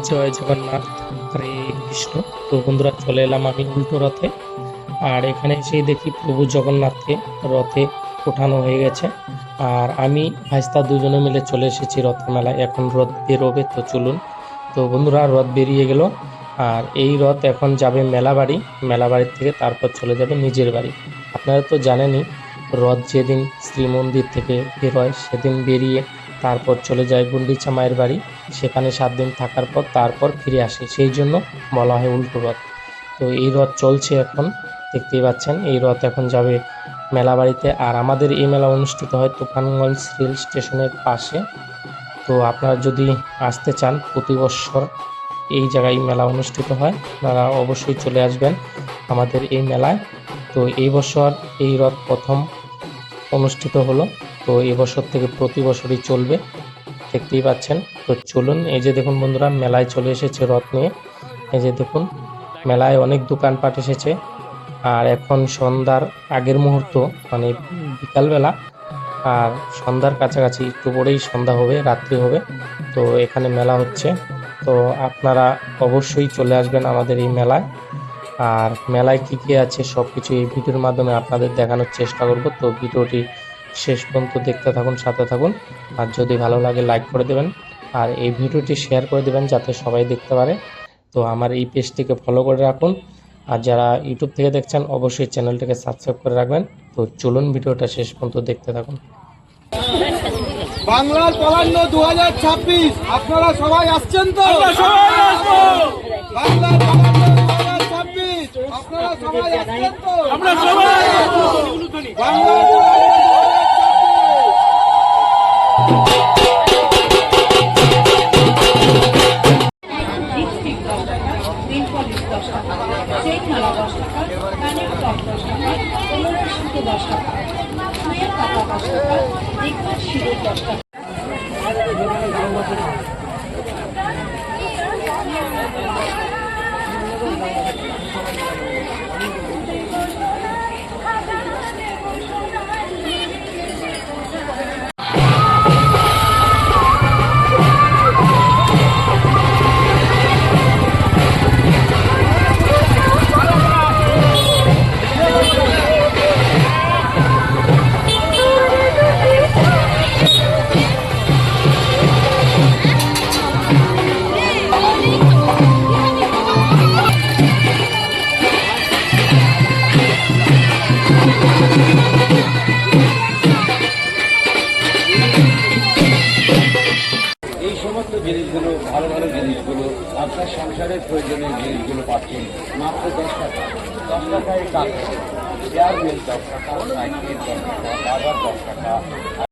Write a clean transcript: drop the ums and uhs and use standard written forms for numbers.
জয় জগন্নাথ, হরে কৃষ্ণ। তো বন্ধুরা, চলে এলাম আমি উল্টো রথে। আর এখানে এসেই দেখি প্রভু জগন্নাথকে রথে ওঠানো হয়ে গেছে। আর আমি ভাইস্তা দুজনে মিলে চলে এসেছি রথের মেলায়। এখন রথ বেরোবে, তো চলুন। তো বন্ধুরা, রথ বেরিয়ে গেল। আর এই রথ এখন যাবে মেলাবাড়ি। মেলাবাড়ির থেকে তারপর চলে যাবে নিজের বাড়ি। আপনারা তো জানেনই, রথ যেদিন শ্রীমন্দির থেকে বেরোয় সেদিন বেরিয়ে তারপর চলে যায় গুন্ডিচা মায়ের বাড়ি। সেখানে 7 দিন থাকার পর তারপর ফিরে আসে, সেই জন্য বলা হয় উল্টো রথ। তো এই রথ চলছে এখন, দেখতেই পাচ্ছেন। এই রথ এখন যাবে মেলাবাড়িতে। আর আমাদের এই মেলা অনুষ্ঠিত হয় তুফানগঞ্জ রেল স্টেশনের পাশে। তো আপনারা যদি আসতে চান, প্রতি বছর এই জায়গায় মেলা অনুষ্ঠিত হয়। আপনারা অবশ্যই চলে আসবেন আমাদের এই মেলায়। তো এই বছর এই রথ প্রথম অনুষ্ঠিত হলো। তো এবছর থেকে প্রতি বছরই চলবে, দেখতেই পাচ্ছেন। তো চলুন, এই যে দেখুন বন্ধুরা, মেলায় চলে এসেছে রথ নিয়ে। এই যে দেখুন, মেলায় অনেক দোকানপাট এসেছে। আর এখন সন্ধ্যার আগের মুহূর্ত, মানে বিকালবেলা। আর সন্ধ্যার কাছাকাছি, একটু পরেই সন্ধ্যা হবে, রাত্রি হবে। তো এখানে মেলা হচ্ছে। তো আপনারা অবশ্যই চলে আসবেন আমাদের এই মেলায়। আর মেলায় কী কী আছে সব কিছু এই ভিডিওর মাধ্যমে আপনাদের দেখানোর চেষ্টা করব। তো ভিডিওটি শেষ পর্যন্ত দেখতে থাকুন, সাথে থাকুন। আর যদি ভালো লাগে লাইক করে দেবেন, আর এই ভিডিওটি শেয়ার করে দেবেন যাতে সবাই দেখতে পারে। তো আমার এই পেজটিকে ফলো করে রাখুন। আর যারা ইউটিউব থেকে দেখছেন, অবশ্যই চ্যানেলটিকে সাবস্ক্রাইব করে রাখবেন। তো চলুন, ভিডিওটা শেষ পর্যন্ত দেখতে থাকুন। বাংলার প্রাধান্য 2026, আপনারা সবাই আসছেন তো? বাংলার প্রাধান্য 2026, আপনারা সবাই আসছেন তো? বাংলার এই সমস্ত জিনিসগুলো, ভালো ভালো জিনিসগুলো, আপনার সংসারের প্রয়োজনীয় জিনিসগুলো পাচ্ছেন মাত্র 10 টাকা। 10 টাকায় কাজ, চেয়ার মিল 10 টাকা, সাইকেল 10 টাকা, রাবার 10 টাকা।